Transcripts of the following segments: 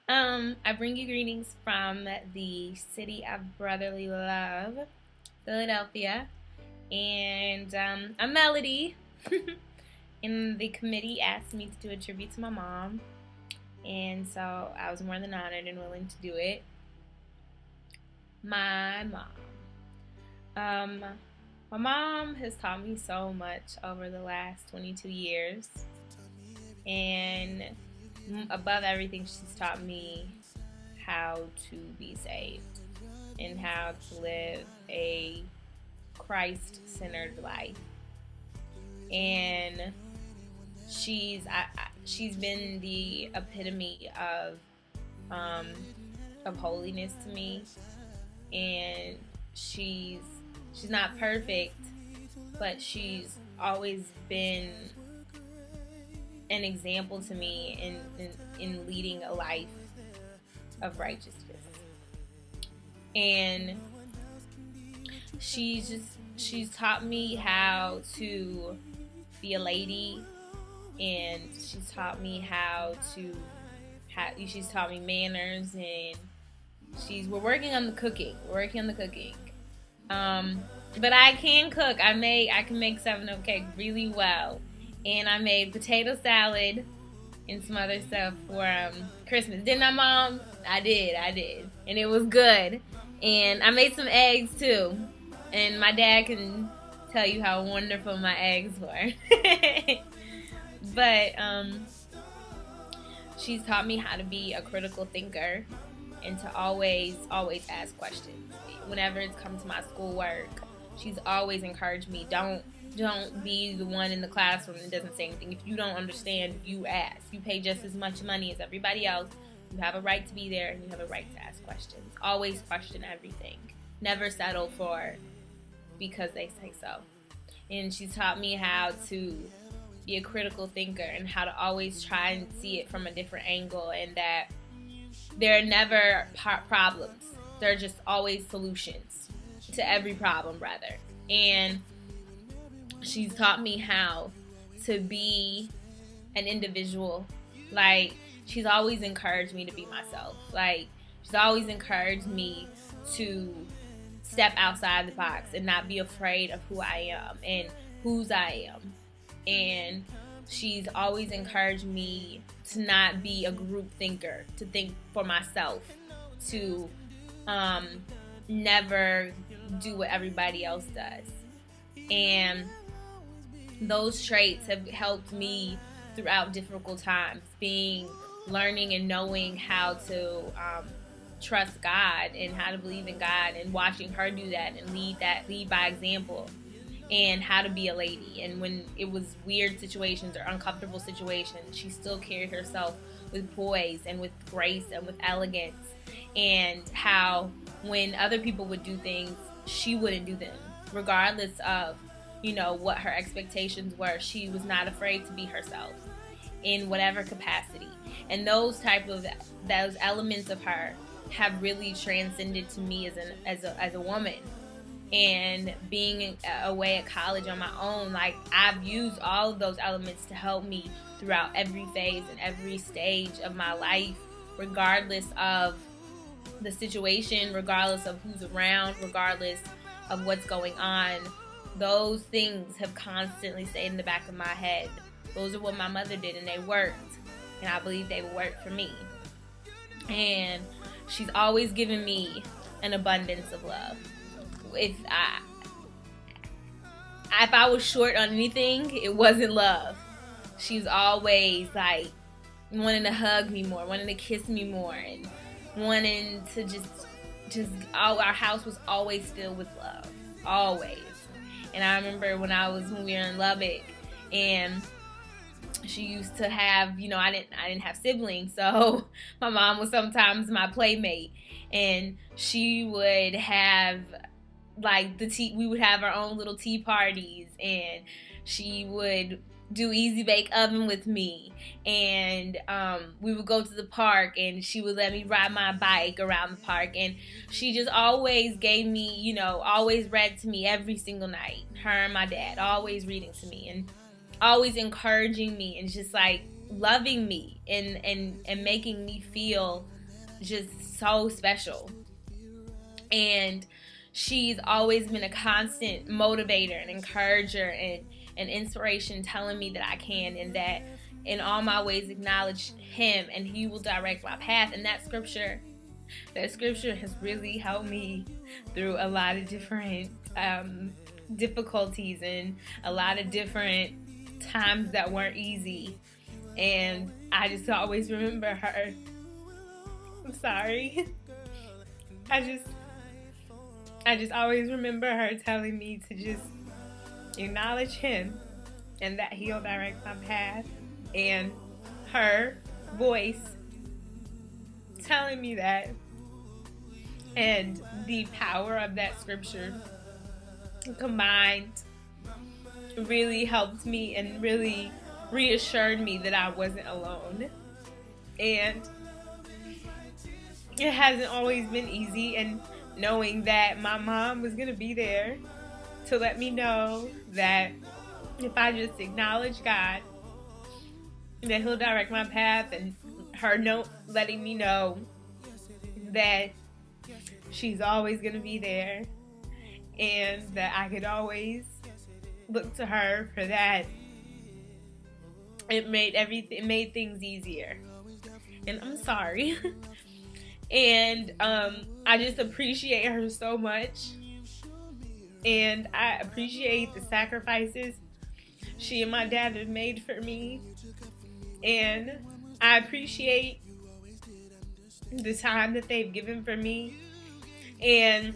I bring you greetings from the city of brotherly love, Philadelphia, and I'm Melody. And the committee asked me to do a tribute to my mom, and so I was more than honored and willing to do it. My mom. Um, my mom has taught me so much over the last 22 years, and above everything, she's taught me how to be saved and how to live a Christ-centered life. And she's been the epitome um, of holiness to me. And she's not perfect, but she's always been an example to me in leading a life of righteousness. And she's taught me how to be a lady, and she's taught me she's taught me manners, and we're working on the cooking. But I can cook. I can make 7-up cake really well. And I made potato salad and some other stuff for Christmas. Didn't I, Mom? I did. And it was good. And I made some eggs, too. And my dad can tell you how wonderful my eggs were. But she's taught me how to be a critical thinker and to always ask questions. Whenever it's come to my schoolwork, she's always encouraged me, don't be the one in the classroom that doesn't say anything. If you don't understand, you ask. You pay just as much money as everybody else. You have a right to be there, and you have a right to ask questions. Always question everything. Never settle for because they say so. And she taught me how to be a critical thinker and how to always try and see it from a different angle, and that there are never problems. There are just always solutions to every problem, rather. And she's taught me how to be an individual. Like, she's always encouraged me to be myself. Like, she's always encouraged me to step outside the box and not be afraid of who I am and whose I am. And she's always encouraged me to not be a group thinker, to think for myself, to never do what everybody else does. And those traits have helped me throughout difficult times, learning and knowing how to trust God and how to believe in God, and watching her do that and lead by example, and how to be a lady. And when it was weird situations or uncomfortable situations, she still carried herself with poise and with grace and with elegance. And how when other people would do things, she wouldn't do them, regardless of, what her expectations were. She was not afraid to be herself in whatever capacity. And those elements of her have really transcended to me as a woman. And being away at college on my own, like, I've used all of those elements to help me throughout every phase and every stage of my life, regardless of the situation, regardless of who's around, regardless of what's going on. Those things have constantly stayed in the back of my head. Those are what my mother did, and they worked. And I believe they will work for me. And she's always given me an abundance of love. If I was short on anything, it wasn't love. She's always like wanting to hug me more, wanting to kiss me more, and wanting to just our house was always filled with love, always. And I remember when we were in Lubbock, and she used to have, I didn't have siblings, so my mom was sometimes my playmate, and she would have we would have our own little tea parties, and she would do easy bake oven with me, and we would go to the park, and she would let me ride my bike around the park, and she just always gave me, always read to me every single night. Her and my dad always reading to me and always encouraging me, and just like loving me and making me feel just so special. And she's always been a constant motivator and encourager and inspiration, telling me that I can, and that in all my ways acknowledge him and he will direct my path. And that scripture has really helped me through a lot of different difficulties and a lot of different times that weren't easy. And I just always remember her. I'm sorry. I just always remember her telling me to just acknowledge him and that he'll direct my path. And her voice telling me that, and the power of that scripture combined really helped me and really reassured me that I wasn't alone. And it hasn't always been easy, and knowing that my mom was going to be there to let me know that if I just acknowledge God, that he'll direct my path, and her letting me know that she's always going to be there and that I could always look to her for that. It made things easier. And I'm sorry. And I just appreciate her so much. And I appreciate the sacrifices she and my dad have made for me. And I appreciate the time that they've given for me. And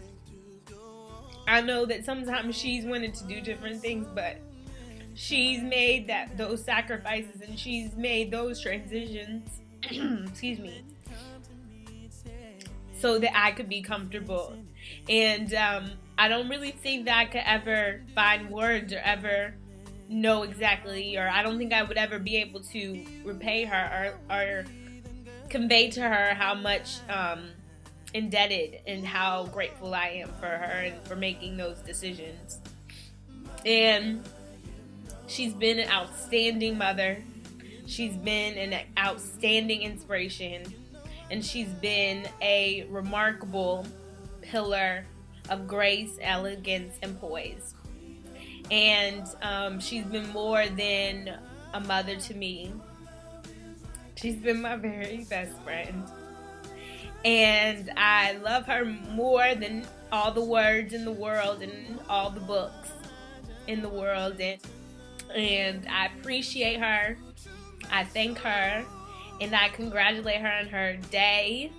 I know that sometimes she's wanted to do different things, but she's made those sacrifices, and she's made those transitions excuse me, so that I could be comfortable. And I don't really think that I could ever find words or ever know exactly, or I don't think I would ever be able to repay her or convey to her how much indebted and how grateful I am for her and for making those decisions. And she's been an outstanding mother. She's been an outstanding inspiration. And she's been a remarkable pillar of grace, elegance, and poise. And she's been more than a mother to me. She's been my very best friend. And I love her more than all the words in the world and all the books in the world. And I appreciate her. I thank her. And I congratulate her on her day.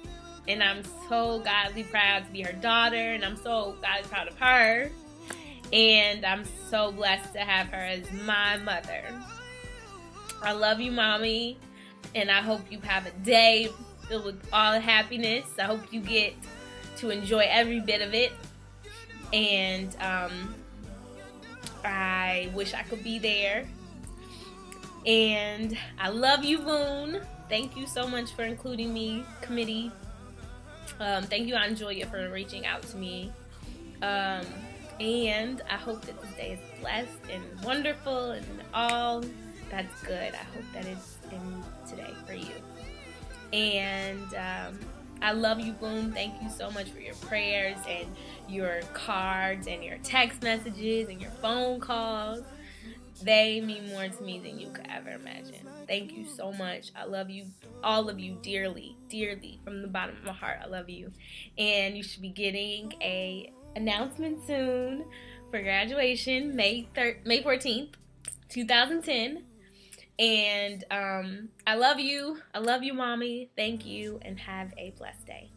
And I'm so godly proud to be her daughter. And I'm so godly proud of her. And I'm so blessed to have her as my mother. I love you, Mommy. And I hope you have a day filled with all happiness. I hope you get to enjoy every bit of it. And I wish I could be there. And I love you, Boone. Thank you so much for including me, committee. Thank you, Anjoya, for reaching out to me. And I hope that this day is blessed and wonderful and all that's good. I hope that it's in today for you. And I love you, Boone. Thank you so much for your prayers and your cards and your text messages and your phone calls. They mean more to me than you could ever imagine. Thank you so much. I love you, all of you, dearly, dearly, from the bottom of my heart. I love you. And you should be getting a announcement soon for graduation, May 14th, 2010. And I love you. I love you, Mommy. Thank you, and have a blessed day.